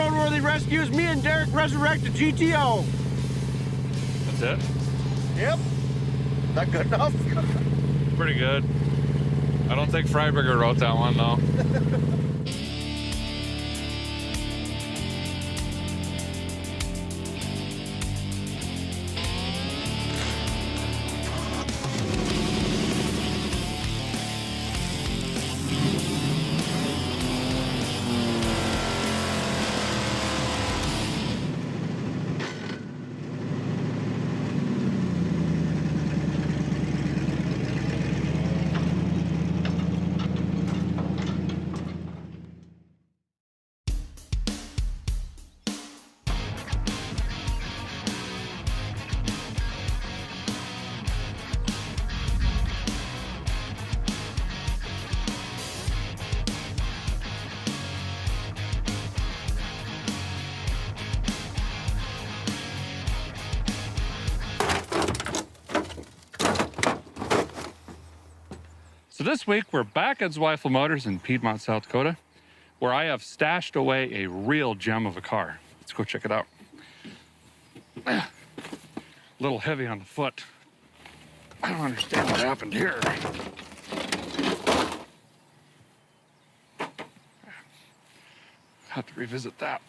Roadworthy rescues, me and Derek resurrect the GTO. That's it? Yep. Not good enough? Pretty good. I don't think Freiberger wrote that one, though. So this week, we're back at Zweifel Motors in Piedmont, South Dakota, where I have stashed away a real gem of a car. Let's go check it out. A little heavy on the foot. I don't understand what happened here. Have to revisit that.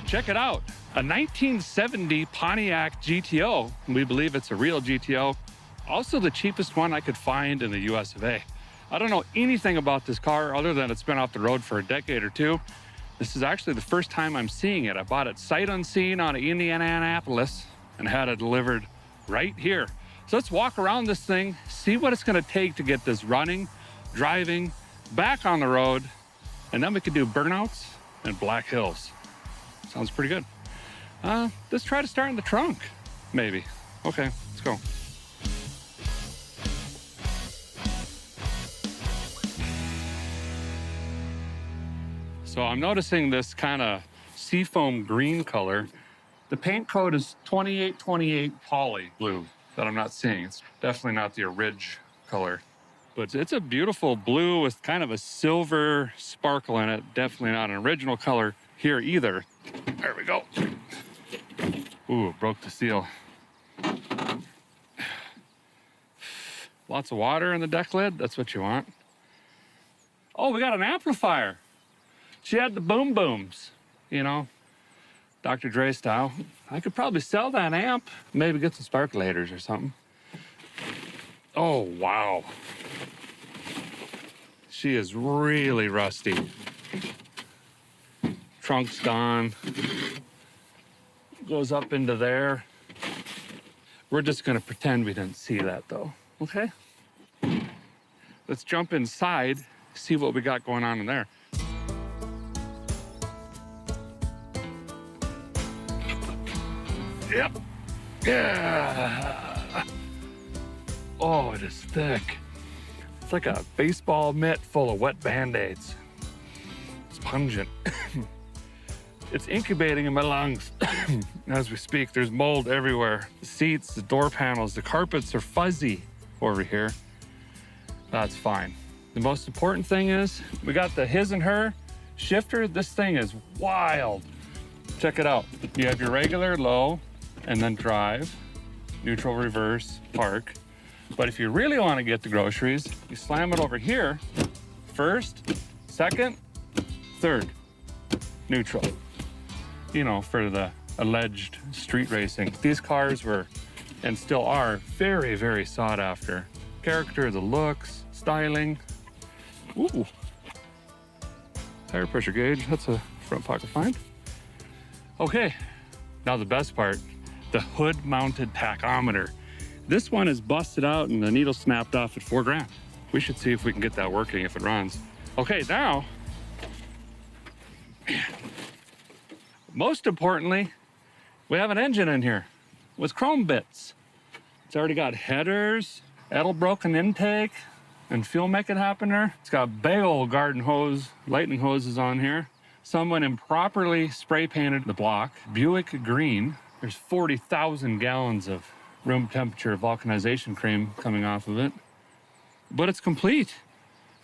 Check it out. A 1970 Pontiac GTO. We believe it's a real GTO. Also the cheapest one I could find in the US of A. I don't know anything about this car other than it's been off the road for a decade or two. This is actually the first time I'm seeing it. I bought it sight unseen out of Indianapolis and had it delivered right here. So let's walk around this thing, see what it's gonna take to get this running, driving, back on the road, and then we could do burnouts and Black Hills. Sounds pretty good. Let's try to start in the trunk, maybe. Okay, let's go. So I'm noticing this kind of seafoam green color. The paint code is 2828 poly blue that I'm not seeing. It's definitely not the Ridge color, but it's a beautiful blue with kind of a silver sparkle in it. Definitely not an original color here either. There we go. Ooh, broke the seal. Lots of water in the deck lid. That's what you want. Oh, we got an amplifier. She had the boom booms, you know, Dr. Dre style. I could probably sell that amp, maybe get some sparkulators or something. Oh, wow. She is really rusty. Trunk's gone. Goes up into there. We're just gonna pretend we didn't see that though, okay? Let's jump inside, see what we got going on in there. Yep, yeah. Oh, it is thick. It's like a baseball mitt full of wet Band-Aids. It's pungent. It's incubating in my lungs as we speak. There's mold everywhere. The seats, the door panels, the carpets are fuzzy over here. That's fine. The most important thing is we got the his and her shifter. This thing is wild. Check it out. You have your regular low and then drive, neutral, reverse, park. But if you really want to get the groceries, you slam it over here. First, second, third, neutral. You know, for the alleged street racing. These cars were, and still are, very, very sought after. Character, the looks, styling. Ooh. Tire pressure gauge, that's a front pocket find. Okay, now the best part, the hood-mounted tachometer. This one is busted out and the needle snapped off at $4,000. We should see if we can get that working if it runs. Okay, now, most importantly, we have an engine in here with chrome bits. It's already got headers, Edelbroken intake, and fuel make it happen there. It's got big old garden hose, lightning hoses on here. Someone improperly spray painted the block. Buick green. There's 40,000 gallons of room temperature vulcanization cream coming off of it. But it's complete.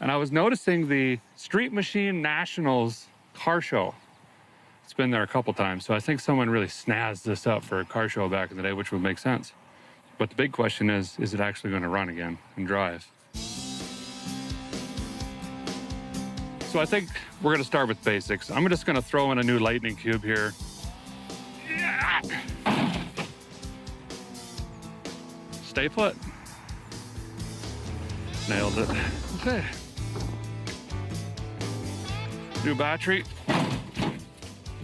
and I was noticing the Street Machine Nationals car show. It's been there a couple times, so I think someone really snazzed this up for a car show back in the day, which would make sense. But the big question is it actually going to run again and drive? So I think we're going to start with basics. I'm just going to throw in a new lightning cube here. Yeah. Stay put. Nailed it. Okay. New battery.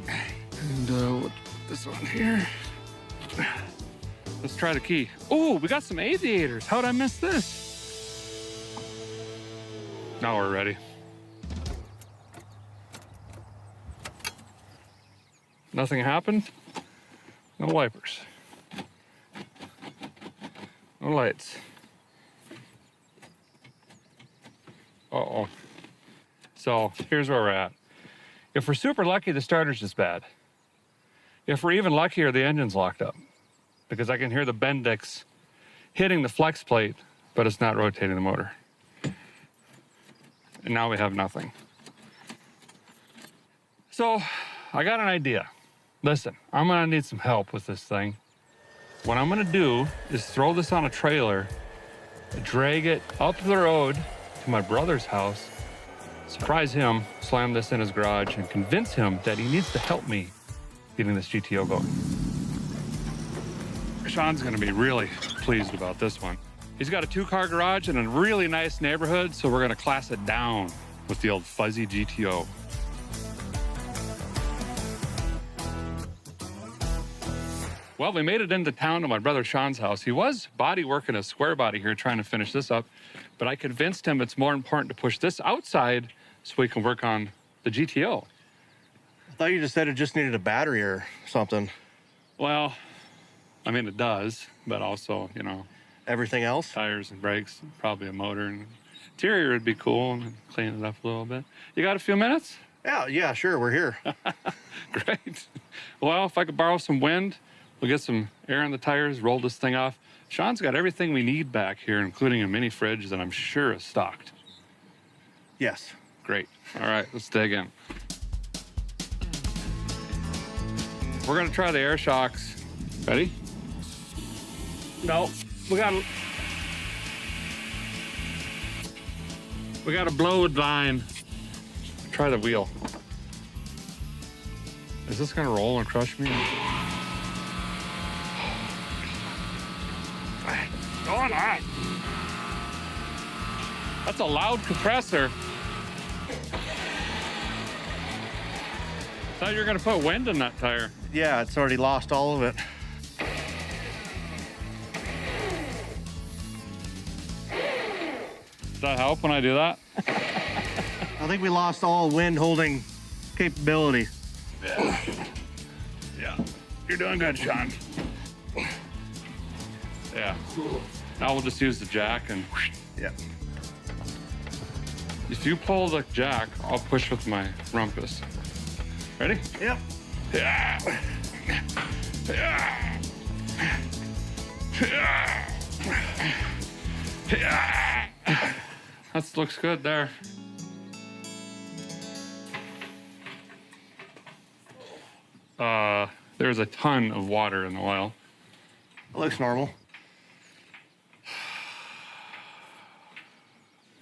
And this one here. Let's try the key. Oh, we got some aviators. How'd I miss this? Now we're ready. Nothing happened. No wipers. No lights. Uh-oh. So here's where we're at. If we're super lucky, the starter's just bad. If we're even luckier, the engine's locked up, because I can hear the Bendix hitting the flex plate, but it's not rotating the motor. And now we have nothing. So I got an idea. Listen, I'm gonna need some help with this thing. What I'm gonna do is throw this on a trailer, drag it up the road to my brother's house, surprise him, slam this in his garage, and convince him that he needs to help me getting this GTO going. Sean's gonna be really pleased about this one. He's got a 2-car garage in a really nice neighborhood, so we're gonna class it down with the old fuzzy GTO. Well, we made it into town to my brother Sean's house. He was body working a square body here trying to finish this up, but I convinced him it's more important to push this outside so we can work on the GTO. I thought you just said it just needed a battery or something. Well, I mean, it does, but also, you know, Everything else? tires and brakes, probably a motor, and interior would be cool, and clean it up a little bit. You got a few minutes? Yeah, sure, we're here. Great. Well, if I could borrow some wind, we'll get some air in the tires, roll this thing off. Sean's got everything we need back here, including a mini fridge that I'm sure is stocked. Yes. Great. All right, let's dig in. We're gonna try the air shocks. Ready? No, we gotta blow with line. Try the wheel. Is this gonna roll and crush me? Going on. That's a loud compressor. Thought you were gonna put wind in that tire. Yeah, it's already lost all of it. Does that help when I do that? I think we lost all wind holding capability. Yeah. You're doing good, Sean. Yeah. Now we'll just use the jack and Yeah. if you pull the jack, I'll push with my rumpus. Ready? Yep. Yeah. Yeah. Yeah. That looks good there. There's a ton of water in the oil. It looks normal.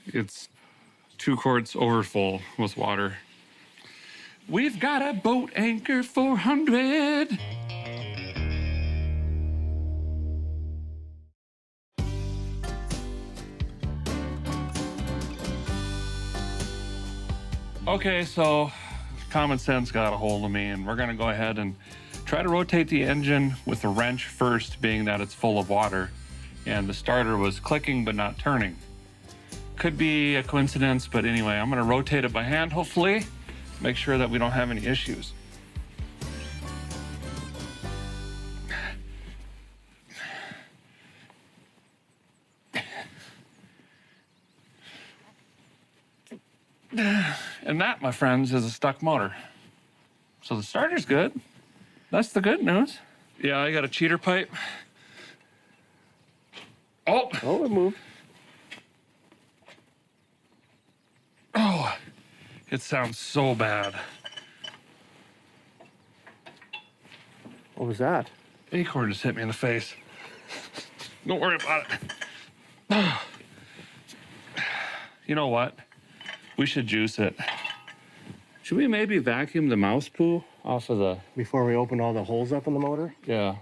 It's 2 quarts overfull with water. We've got a boat anchor 400. Okay, so common sense got a hold of me, and we're gonna go ahead and try to rotate the engine with a wrench first, being that it's full of water, and the starter was clicking but not turning. Could be a coincidence, but anyway, I'm gonna rotate it by hand, hopefully, make sure that we don't have any issues. And that, my friends, is a stuck motor. So the starter's good. That's the good news. Yeah, I got a cheater pipe. Oh, Oh, it moved. It sounds so bad. What was that? Acorn just hit me in the face. Don't worry about it. You know what? We should juice it. Should we maybe vacuum the mouse poo off of the... Before we open all the holes up in the motor? Yeah.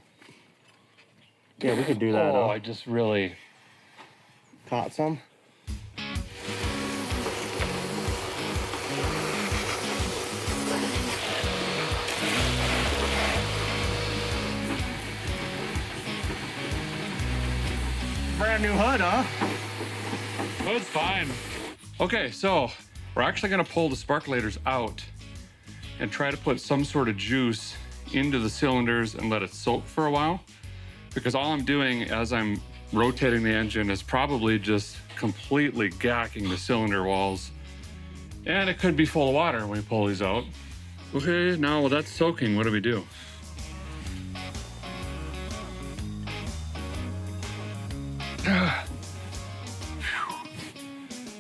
Yeah, we could do that. Oh, I just really... Caught some? Brand new hood, huh? Oh, it's fine. Okay, so we're actually gonna pull the sparkulators out and try to put some sort of juice into the cylinders and let it soak for a while. Because all I'm doing as I'm rotating the engine is probably just completely gacking the cylinder walls. And it could be full of water when we pull these out. Okay, now while that's soaking, what do we do?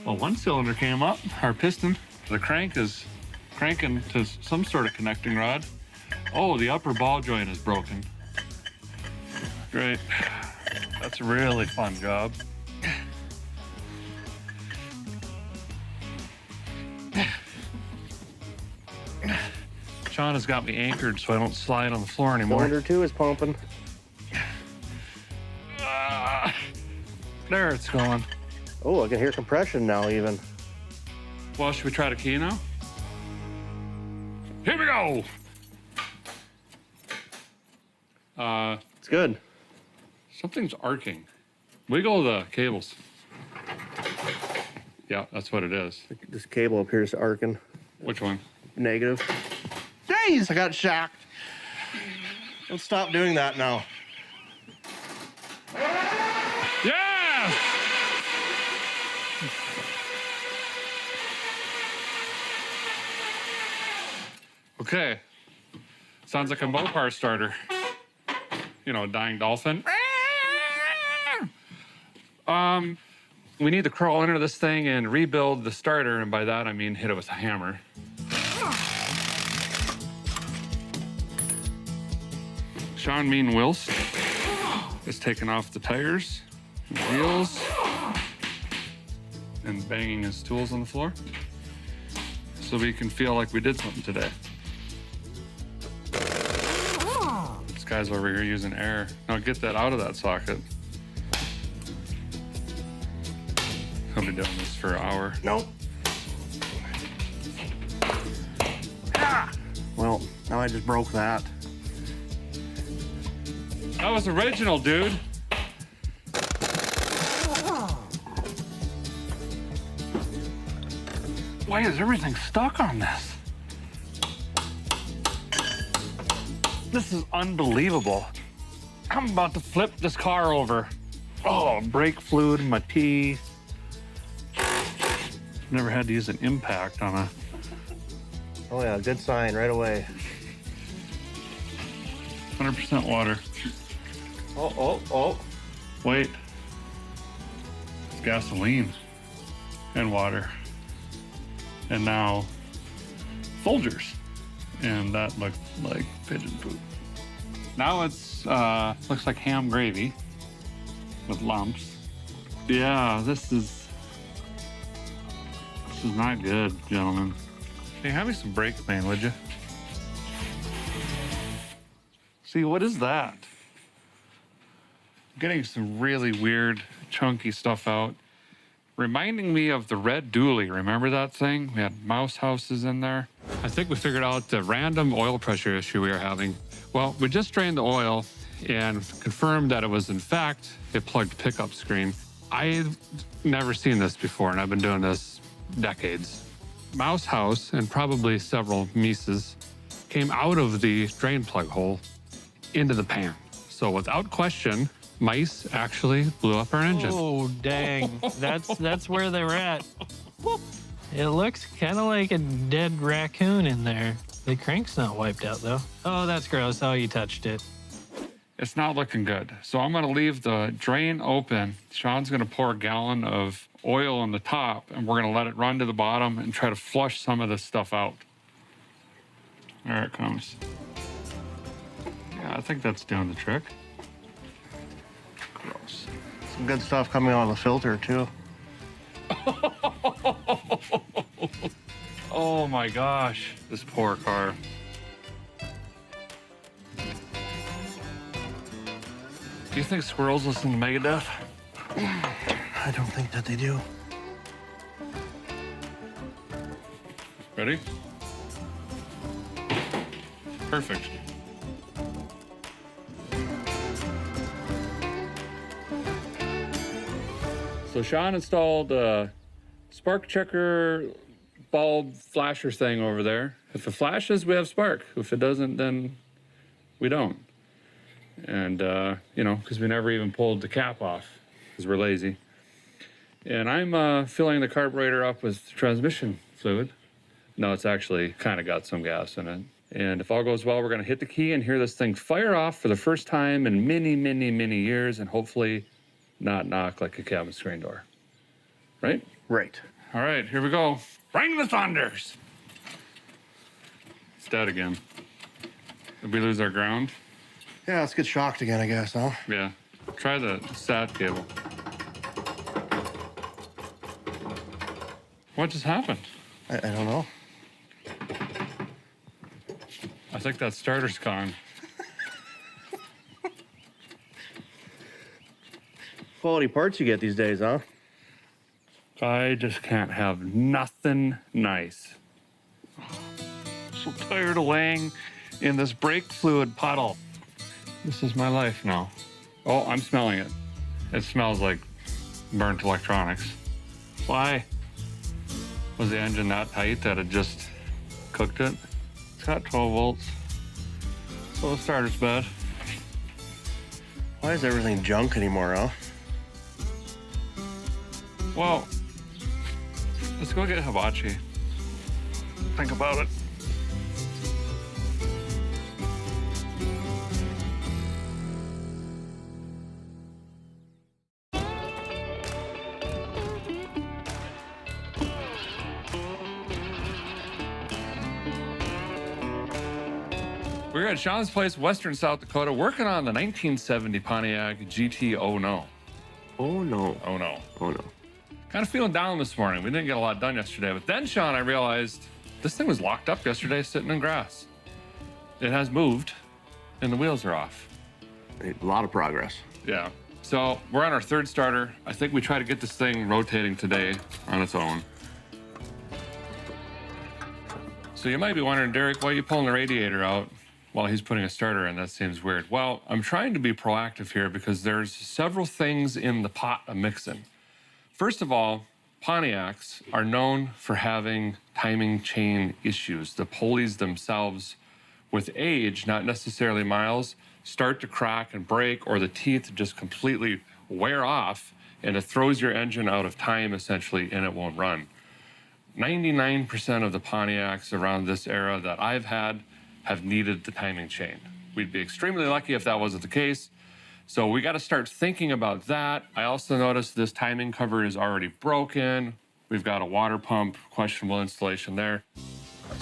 Well, one cylinder came up, our piston. The crank is cranking to some sort of connecting rod. Oh, the upper ball joint is broken. Great. That's a really fun job. Sean has got me anchored so I don't slide on the floor anymore. Cylinder 2 is pumping. There it's going. Oh, I can hear compression now even. Well, should we try the key now? Here we go! It's good. Something's arcing. Wiggle the cables. Yeah, that's what it is. This cable appears arcing. Which one? Negative. Days, I got shocked. Let's stop doing that now. Yeah! Okay. Sounds like a Mopar starter. You know, a dying dolphin. We need to crawl under this thing and rebuild the starter, and by that I mean hit it with a hammer. Sean Mean Wilson is taking off the tires, wheels, and banging his tools on the floor so we can feel like we did something today. This guy's over here using air. Now get that out of that socket. I'll be doing this for an hour. Nope. Ah! Well, now I just broke that. That was original, dude. Why is everything stuck on this? This is unbelievable. I'm about to flip this car over. Oh, brake fluid in my tea. Never had to use an impact on a... Oh yeah, good sign right away. 100% water. Oh. Wait. It's gasoline and water. And now Folgers. And that looked like pigeon poop. Now it's looks like ham gravy with lumps. Yeah, this is not good, gentlemen. Hey, hand me some brake clean, would you? See, what is that? I'm getting some really weird, chunky stuff out. Reminding me of the red dually. Remember that thing? We had mouse houses in there. I think we figured out the random oil pressure issue we were having. Well, we just drained the oil and confirmed that it was, in fact, a plugged pickup screen. I've never seen this before, and I've been doing this decades. Mouse house and probably several Mises came out of the drain plug hole into the pan. So without question, mice actually blew up our engine. Oh, dang. That's where they're at. It looks kind of like a dead raccoon in there. The crank's not wiped out, though. Oh, that's gross. Oh, you touched it. It's not looking good. So I'm gonna leave the drain open. Sean's gonna pour a gallon of oil on the top and we're gonna let it run to the bottom and try to flush some of this stuff out. There it comes. Yeah, I think that's doing the trick. Gross. Some good stuff coming out of the filter, too. Oh my gosh, this poor car. Do you think squirrels listen to Megadeth? I don't think that they do. Ready? Perfect. So Sean installed a spark checker bulb flasher thing over there. If it flashes, we have spark. If it doesn't, then we don't. And, you know, because we never even pulled the cap off because we're lazy. And I'm filling the carburetor up with transmission fluid. No, it's actually kind of got some gas in it. And if all goes well, we're going to hit the key and hear this thing fire off for the first time in many, many, many years, and hopefully not knock like a cabin screen door. Right? Right. All right, here we go. Bring the thunders. It's dead again. Did we lose our ground? Yeah, let's get shocked again, I guess, huh? Yeah. Try the SAT cable. What just happened? I don't know. I think that starter's gone. Quality parts you get these days, huh? I just can't have nothing nice. I'm so tired of laying in this brake fluid puddle. This is my life now. Oh, I'm smelling it. It smells like burnt electronics. Why? Was the engine that tight that it just cooked it? It's got 12 volts. So the starter's bad. Why is everything junk anymore, huh? Well, let's go get hibachi. Think about it. We're at Sean's place, Western South Dakota, working on the 1970 Pontiac GT Oh No. Oh, no. Oh no. Oh, no. Kind of feeling down this morning. We didn't get a lot done yesterday, but then, Sean, I realized this thing was locked up yesterday sitting in grass. It has moved, and the wheels are off. A lot of progress. Yeah. So we're on our third starter. I think we try to get this thing rotating today on its own. So you might be wondering, Derek, why are you pulling the radiator out while he's putting a starter in? That seems weird. Well, I'm trying to be proactive here because there's several things in the pot of mixing. First of all, Pontiacs are known for having timing chain issues. The pulleys themselves, with age, not necessarily miles, start to crack and break, or the teeth just completely wear off, and it throws your engine out of time, essentially, and it won't run. 99% of the Pontiacs around this era that I've had have needed the timing chain. We'd be extremely lucky if that wasn't the case. So we got to start thinking about that. I also noticed this timing cover is already broken. We've got a water pump, questionable installation there.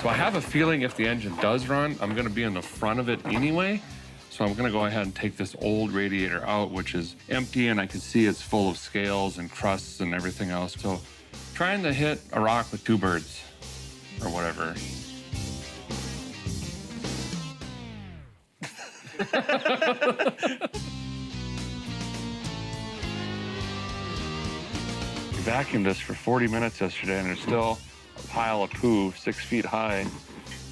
So I have a feeling if the engine does run, I'm going to be in the front of it anyway. So I'm going to go ahead and take this old radiator out, which is empty, and I can see it's full of scales and crusts and everything else. So trying to hit a rock with two birds or whatever. We vacuumed this for 40 minutes yesterday, and there's still a pile of poo 6 feet high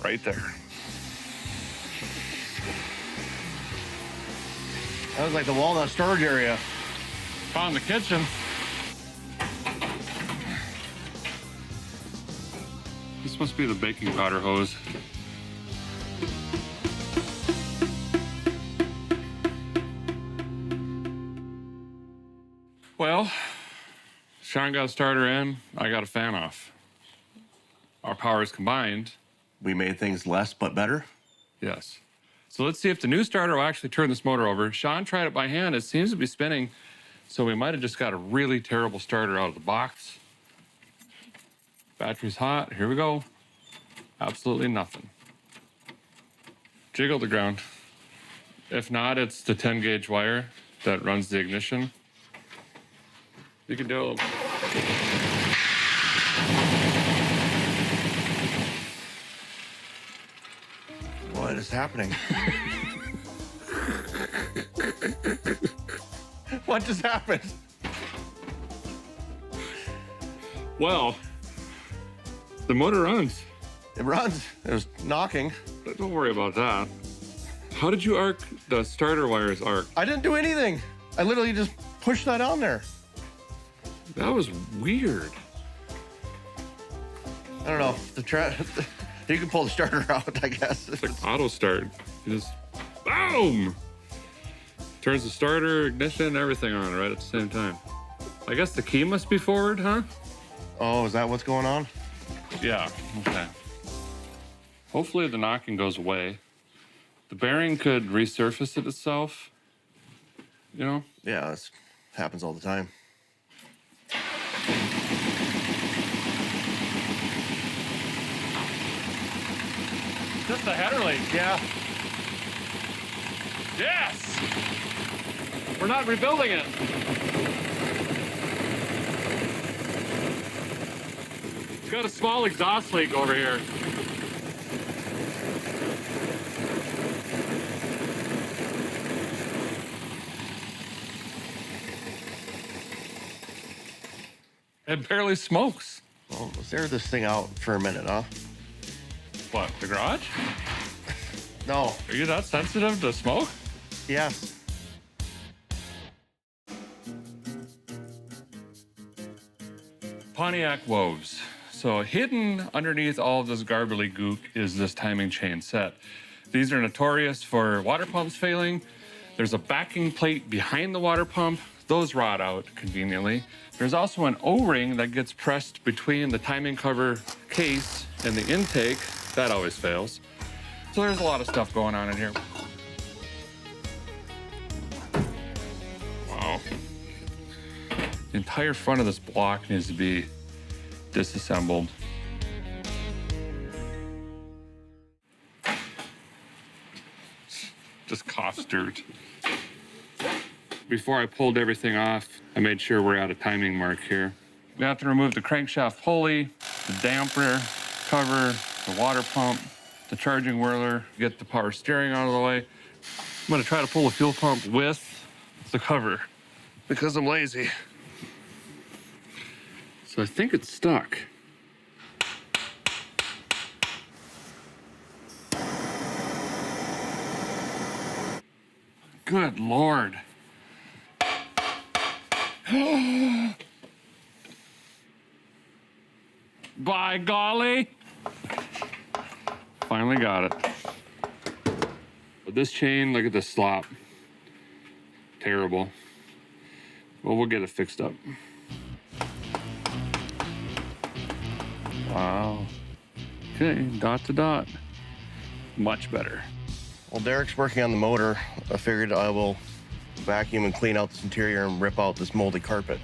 right there. That was like the walnut storage area. Found the kitchen. This must be the baking powder hose. Well, Sean got a starter in, I got a fan off. Our powers combined. We made things less but better. Yes. So let's see if the new starter will actually turn this motor over. Sean tried it by hand. It seems to be spinning. So we might have just got a really terrible starter out of the box. Battery's hot. Here we go. Absolutely nothing. Jiggle the ground. If not, it's the 10 gauge wire that runs the ignition. You can do it. What is happening? What just happened? Well, the motor runs. It runs. It was knocking. But don't worry about that. How did you arc the starter wires arc? I didn't do anything. I literally just pushed that on there. That was weird. I don't know. You can pull the starter out, I guess. It's like auto start. You just boom! Turns the starter, ignition, everything on right at the same time. I guess the key must be forward, huh? Oh, is that what's going on? Yeah, okay. Hopefully the knocking goes away. The bearing could resurface it itself, you know? Yeah, this happens all the time. Just the header leak. Yeah. Yes! We're not rebuilding it. It's got a small exhaust leak over here. It barely smokes. Well, let's air this thing out for a minute, huh? What, the garage? No. Are you that sensitive to smoke? Yes. Pontiac woes. So hidden underneath all of this garbly gook is this timing chain set. These are notorious for water pumps failing. There's a backing plate behind the water pump. Those rot out conveniently. There's also an O-ring that gets pressed between the timing cover case and the intake. That always fails. So there's a lot of stuff going on in here. Wow. The entire front of this block needs to be disassembled. Just coughs dirt. Before I pulled everything off, I made sure we're at a timing mark here. We have to remove the crankshaft pulley, the damper cover, the water pump, the charging whirler, get the power steering out of the way. I'm gonna try to pull the fuel pump with the cover because I'm lazy. So I think it's stuck. Good Lord. By golly. Finally got it. But this chain, look at this slop. Terrible. Well, we'll get it fixed up. Wow. Okay, dot to dot. Much better. While Derek's working on the motor, I figured I will vacuum and clean out this interior and rip out this moldy carpet.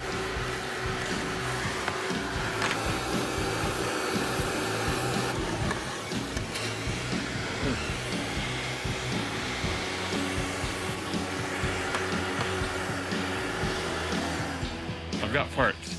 I've got parts.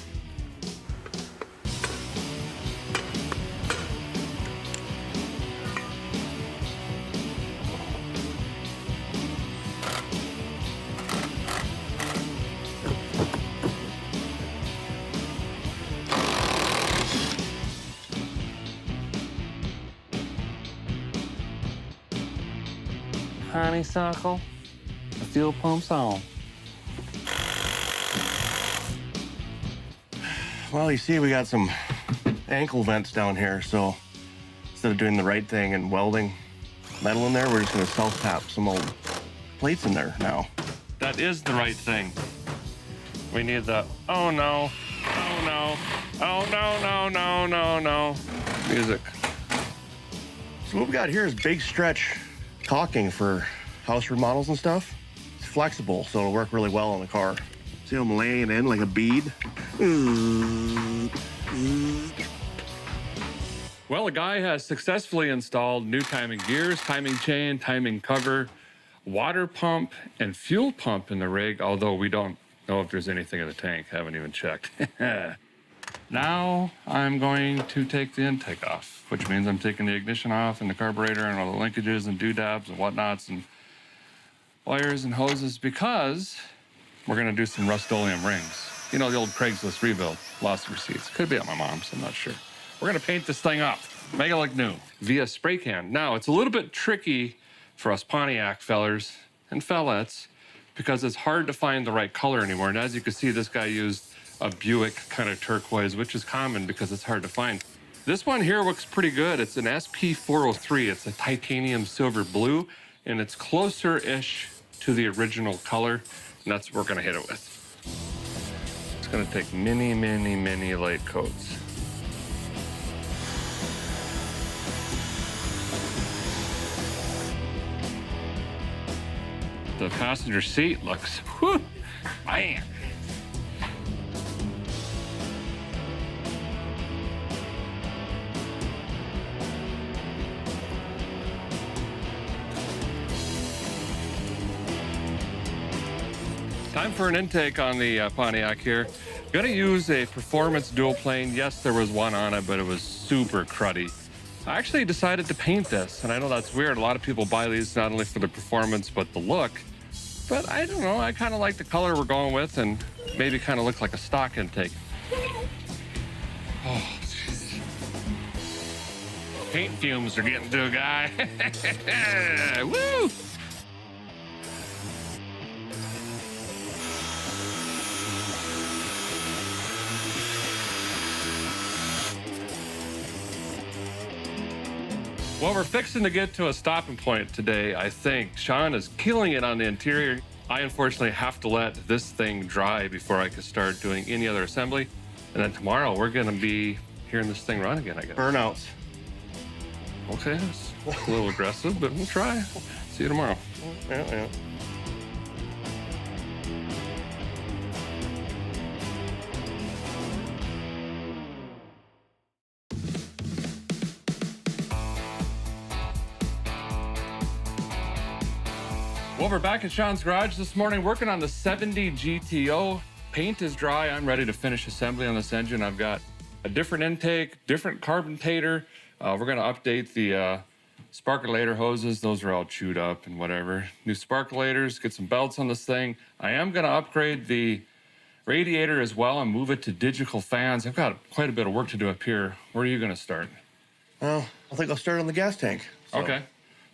Honeysuckle, the fuel pump's on. Well, you see, we got some ankle vents down here, so instead of doing the right thing and welding metal in there, we're just gonna self-tap some old plates in there now. That is the right thing. We need the, oh no, oh no, oh no, no, no, no, no, music. So what we got here is big stretch caulking for house remodels and stuff. It's flexible, so it'll work really well on the car. See how I'm laying it in like a bead? Well, a guy has successfully installed new timing gears, timing chain, timing cover, water pump, and fuel pump in the rig, although we don't know if there's anything in the tank. Haven't even checked. Now I'm going to take the intake off, which means I'm taking the ignition off and the carburetor and all the linkages and doodads and whatnots and wires and hoses, because we're gonna do some Rust-Oleum rings. You know, the old Craigslist rebuild, lost receipts. Could be at my mom's, I'm not sure. We're gonna paint this thing up, make it look new via spray can. Now, it's a little bit tricky for us Pontiac fellers and fellettes because it's hard to find the right color anymore. And as you can see, this guy used a Buick kind of turquoise, which is common because it's hard to find. This one here looks pretty good. It's an SP403. It's a titanium silver blue, and it's closer-ish to the original color, and that's what we're gonna hit it with. It's gonna take many, many, many light coats. The passenger seat looks, whew, man. Time for an intake on the Pontiac here. Gonna use a performance dual plane. Yes, there was one on it, but it was super cruddy. I actually decided to paint this, and I know that's weird. A lot of people buy these not only for the performance, but the look. But I don't know, I kind of like the color we're going with, and maybe kind of look like a stock intake. Oh, jeez. Paint fumes are getting to a guy. Woo! Well, we're fixing to get to a stopping point today, I think. Sean is killing it on the interior. I unfortunately have to let this thing dry before I can start doing any other assembly. And then tomorrow we're gonna be hearing this thing run again, I guess. Burnouts. Okay, that's a little aggressive, but we'll try. See you tomorrow. Yeah. Well, we're back at Sean's garage this morning working on the 70 GTO. Paint is dry. I'm ready to finish assembly on this engine. I've got a different intake, different carbontator. We're gonna update the sparkulator hoses. Those are all chewed up and whatever. New sparkulators, get some belts on this thing. I am gonna upgrade the radiator as well and move it to digital fans. I've got quite a bit of work to do up here. Where are you gonna start? Well, I think I'll start on the gas tank. Okay.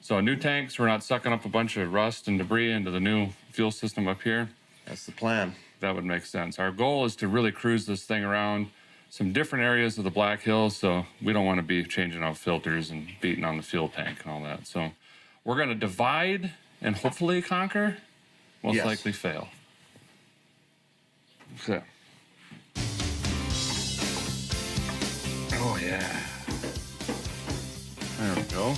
So new tanks, we're not sucking up a bunch of rust and debris into the new fuel system up here. That's the plan. That would make sense. Our goal is to really cruise this thing around some different areas of the Black Hills, so we don't want to be changing out filters and beating on the fuel tank and all that. So we're going to divide and hopefully conquer, most Yes. likely fail. So. Oh, yeah. There we go.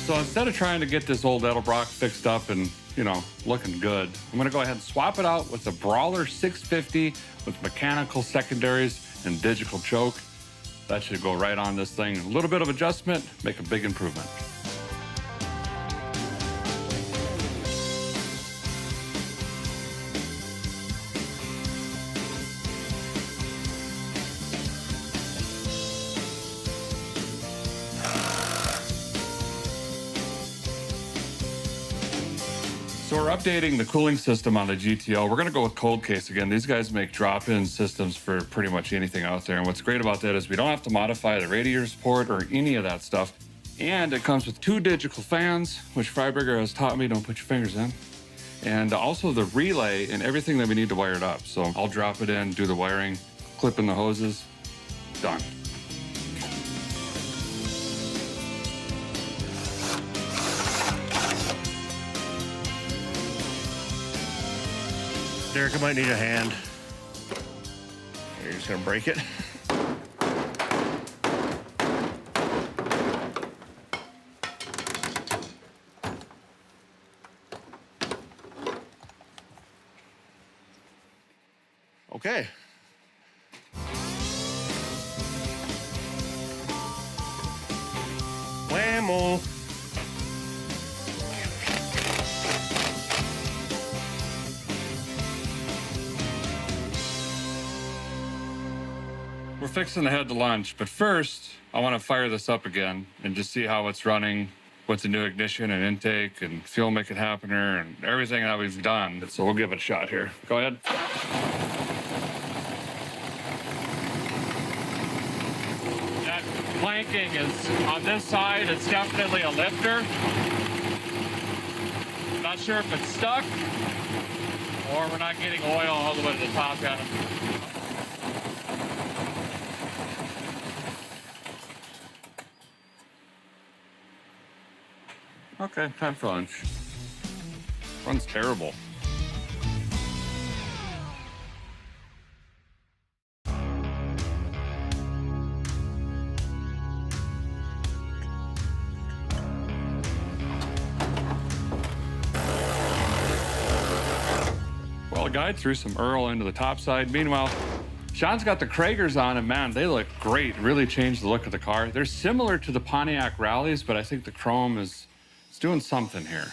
So instead of trying to get this old Edelbrock fixed up and, you know, looking good, I'm gonna go ahead and swap it out with a Brawler 650 with mechanical secondaries and digital choke. That should go right on this thing. A little bit of adjustment, make a big improvement. So we're updating the cooling system on the GTO. We're gonna go with cold case again. These guys make drop-in systems for pretty much anything out there. And what's great about that is we don't have to modify the radiator support or any of that stuff. And it comes with 2 digital fans, which Freiberger has taught me don't put your fingers in. and also the relay and everything that we need to wire it up. So I'll drop it in, do the wiring, clip in the hoses, done. Derek, I might need a hand. You're just gonna break it. Okay. Whammo. We're fixing to head to lunch, but first, I want to fire this up again and just see how it's running, what's the new ignition and intake and fuel making happener and everything that we've done. So we'll give it a shot here. Go ahead. That planking is on this side. It's definitely a lifter. Not sure if it's stuck or we're not getting oil all the way to the top yet. Okay, time for lunch. Runs terrible. Well, a guy threw some Earl into the topside. Meanwhile, Sean's got the Kragers on, and man, they look great. Really changed the look of the car. They're similar to the Pontiac Rallies, but I think the chrome is doing something here.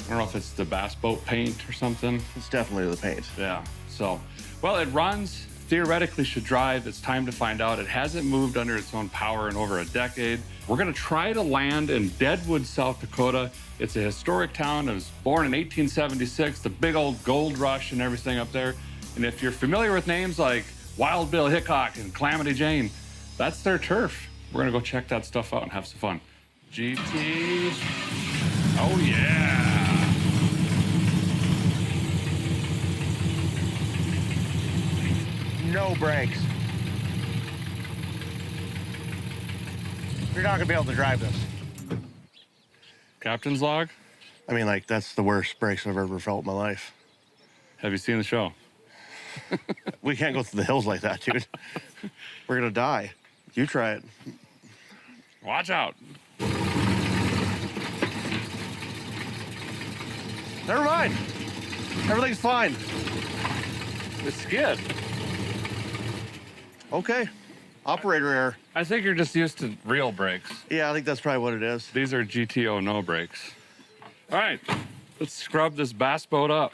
I don't know if it's the bass boat paint or something. It's definitely the paint. Yeah, so, well, it runs, theoretically should drive. It's time to find out. It hasn't moved under its own power in over a decade. We're gonna try to land in Deadwood, South Dakota. It's a historic town. It was born in 1876, the big old gold rush and everything up there. And if you're familiar with names like Wild Bill Hickok and Calamity Jane, that's their turf. We're gonna go check that stuff out and have some fun. GT. Oh, yeah. No brakes. You're not gonna be able to drive this. Captain's log? I mean, like, that's the worst brakes I've ever felt in my life. Have you seen the show? We can't go through the hills like that, dude. We're gonna die. You try it. Watch out. Never mind. Everything's fine. The skid. Okay. Operator error. I think you're just used to real brakes. Yeah, I think that's probably what it is. These are GTO no brakes. All right, let's scrub this bass boat up.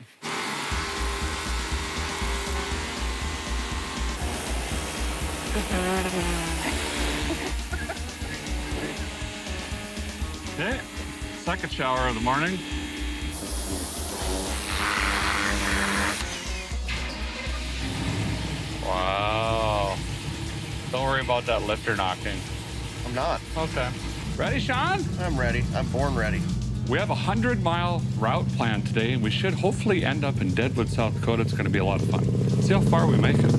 Okay, second shower of the morning. Wow. Don't worry about that lifter knocking. I'm not. Okay. Ready, Sean? I'm ready. I'm born ready. We have a 100-mile route planned today, and we should hopefully end up in Deadwood, South Dakota. It's going to be a lot of fun. Let's see how far we make it.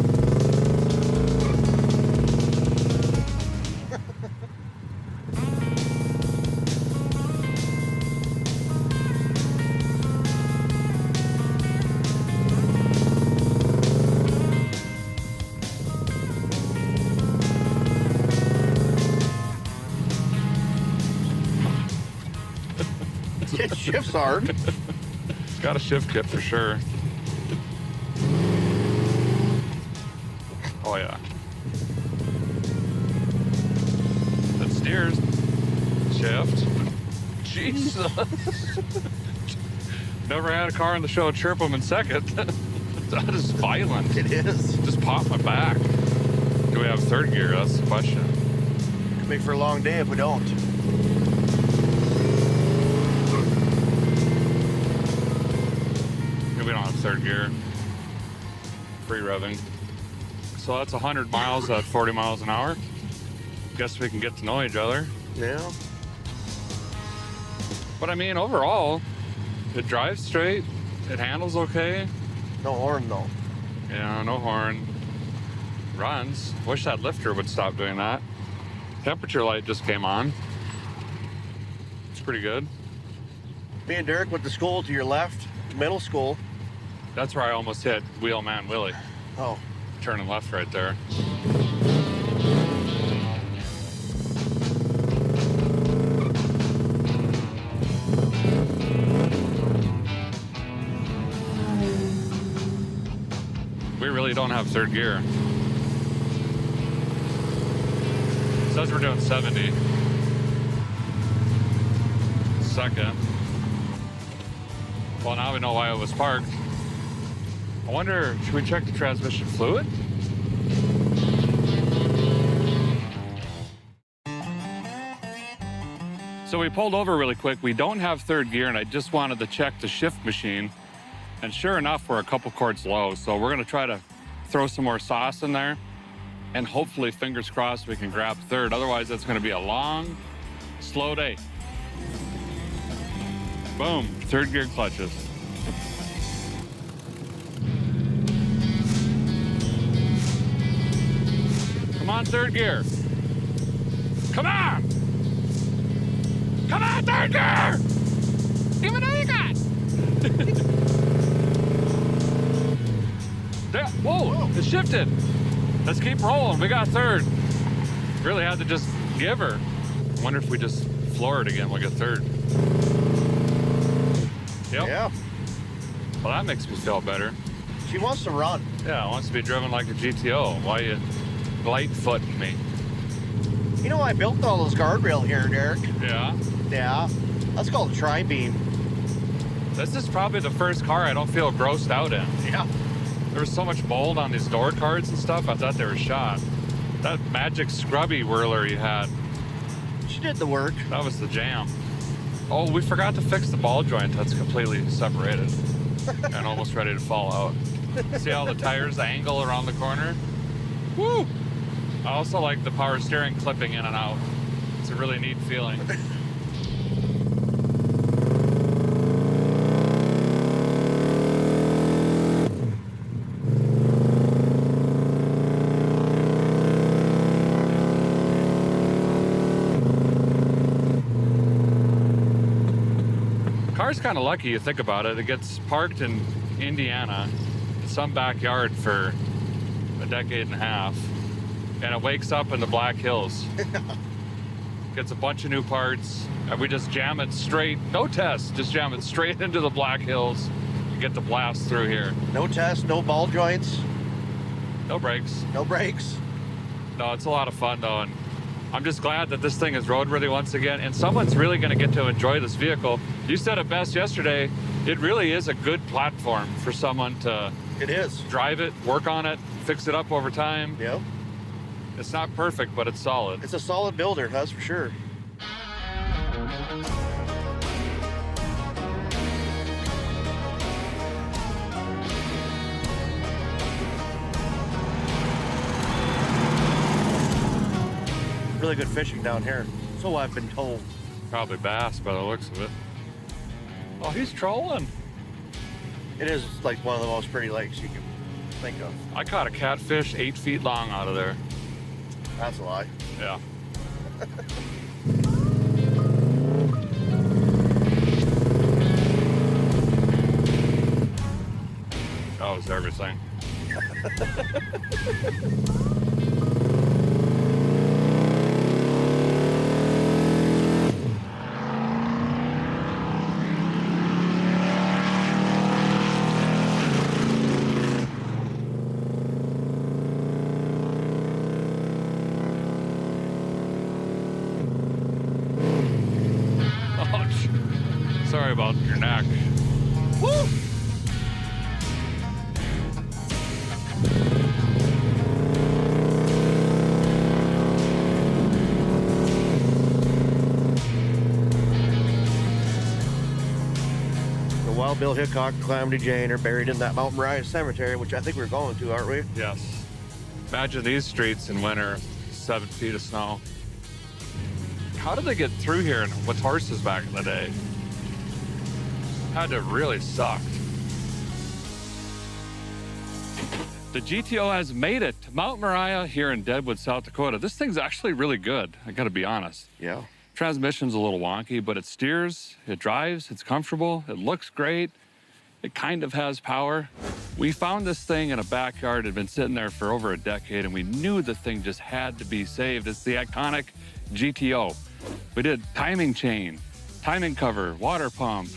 It shifts hard. It's got a shift kit for sure. Oh, yeah. That steers. Shift. Jesus. Never had a car in the show chirp them in second. That is violent. It is. Just popped my back. Do we have third gear? That's the question. Could make for a long day if we don't. We don't have third gear. Free revving. So that's 100 miles at 40 miles an hour. Guess we can get to know each other. Yeah. But I mean, overall, It drives straight. It handles okay. No horn though. Yeah, no horn. Runs. Wish that lifter would stop doing that. Temperature light just came on. It's pretty good. Me and Derek went to school to your left, middle school. That's where I almost hit Wheelman Willie. Oh, Turning left right there. We really don't have third gear. It says we're doing 70. Second. Well, now we know why it was parked. I wonder, should we check the transmission fluid? So we pulled over really quick. We don't have third gear, and I just wanted to check the shift machine. And sure enough, we're a couple quarts low. So we're gonna try to throw some more sauce in there, and hopefully, fingers crossed, we can grab third. Otherwise, it's gonna be a long, slow day. Boom, third gear clutches. Come on, third gear. Come on! Come on, third gear! Give it all you got! There, whoa, it shifted. Let's keep rolling. We got third. Really had to just give her. I wonder if we just floor it again, we'll get third. Yep. yeah. Well, that makes me feel better. She wants to run. Yeah, wants to be driven like a GTO. Why you light footing me? You know, I built all those guardrail here, Derek. Yeah. Yeah. That's called a tri-beam. This is probably the first car I don't feel grossed out in. Yeah. There was so much mold on these door cards and stuff, I thought they were shot. That magic scrubby whirler you had, She did the work. that was the jam. Oh, we forgot to fix the ball joint that's completely separated and almost ready to fall out. See how the tires angle around the corner? Woo! I also like the power steering clipping in and out. It's a really neat feeling. Car's kind of lucky, you think about it. It gets parked in Indiana, in some backyard for a decade and a half, and it wakes up in the Black Hills. Gets a bunch of new parts, and we just jam it straight, no test, just jam it straight into the Black Hills and get the blast through here. No test, no ball joints, No brakes. no brakes. No, it's a lot of fun though, and I'm just glad that this thing is roadworthy once again, and someone's really going to get to enjoy this vehicle. You said it best yesterday, it really is a good platform for someone to It is. drive it, work on it, fix it up over time. Yep. It's not perfect, but it's solid. It's a solid builder, that's for sure. Really good fishing down here, so I've been told. Probably bass by the looks of it. Oh, he's trolling. It is like one of the most pretty lakes you can think of. I caught a catfish 8 feet long out of there. That's a lie. Yeah. That was everything. Ouch. Sorry about your neck. Woo! The Wild Bill Hickok and Calamity Jane are buried in that Mountain Rise Cemetery, which I think we're going to, aren't we? Yes. Imagine these streets in winter, 7 feet of snow. How did they get through here with horses back in the day? Had to have really sucked. The GTO has made it to Mount Moriah here in Deadwood, South Dakota. This thing's actually really good, I gotta be honest. Yeah. Transmission's a little wonky, but it steers, it drives, it's comfortable, it looks great. It kind of has power. We found this thing in a backyard. It had been sitting there for over a decade, and we knew the thing just had to be saved. It's the iconic GTO. We did timing chain, timing cover, water pump.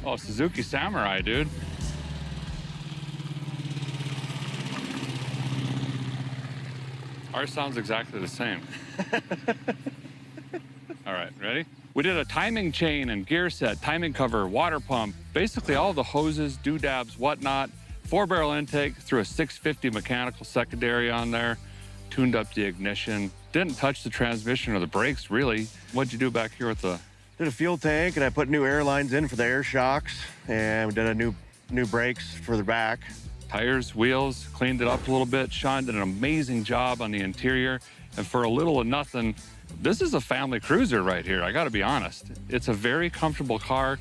Oh, Suzuki Samurai, dude. Ours sounds exactly the same. All right, ready? We did a timing chain and gear set, timing cover, water pump, basically all the hoses, doodads, whatnot. 4-barrel intake, threw a 650 mechanical secondary on there, tuned up the ignition. Didn't touch the transmission or the brakes, really. What'd you do back here with the... Did a fuel tank, and I put new air lines in for the air shocks, and we did a new brakes for the back. Tires, wheels, cleaned it up a little bit. Sean did an amazing job on the interior. And for a little or nothing, this is a family cruiser right here, I gotta be honest. It's a very comfortable car.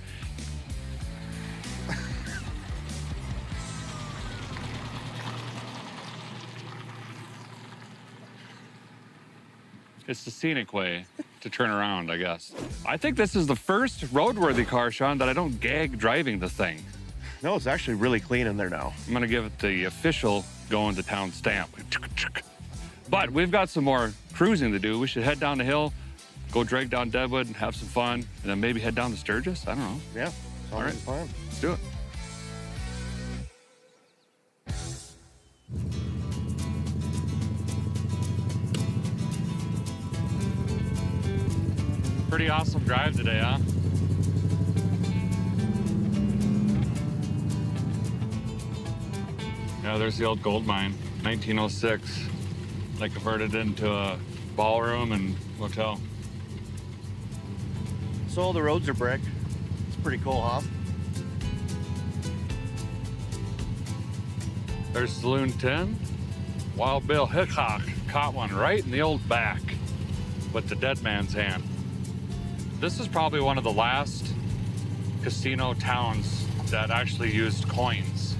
It's the scenic way to turn around, I guess. I think this is the first roadworthy car, Sean, that I don't gag driving the thing. No, it's actually really clean in there now. I'm gonna give it the official going to town stamp. But we've got some more cruising to do. We should head down the hill, go drag down Deadwood and have some fun, and then maybe head down to Sturgis. I don't know. Yeah, all right, fine. Let's do it. Pretty awesome drive today, huh? Yeah, there's the old gold mine, 1906. They converted it into a ballroom and hotel. So all the roads are brick. It's pretty cool, huh? There's Saloon 10. Wild Bill Hickok caught one right in the old back with the dead man's hand. This is probably one of the last casino towns that actually used coins.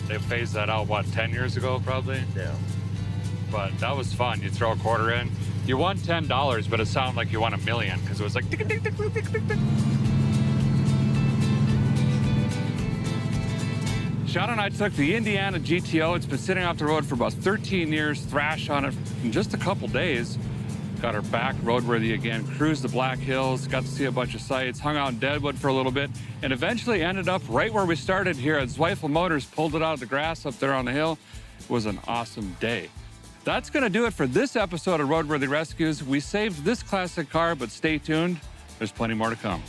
They phased that out, what, 10 years ago, probably? Yeah. But that was fun. You throw a quarter in. You won $10, but it sounded like you won $1 million because it was like tick, tick, tick, tick, tick, tick, tick. Sean and I took the Indiana GTO. It's been sitting off the road for about 13 years, thrashed on it in just a couple days. Got her back roadworthy again, cruised the Black Hills, got to see a bunch of sights, hung out in Deadwood for a little bit, and eventually ended up right where we started here at Zweifel Motors, pulled it out of the grass up there on the hill. It was an awesome day. That's gonna do it for this episode of Roadworthy Rescues. We saved this classic car, but stay tuned. There's plenty more to come.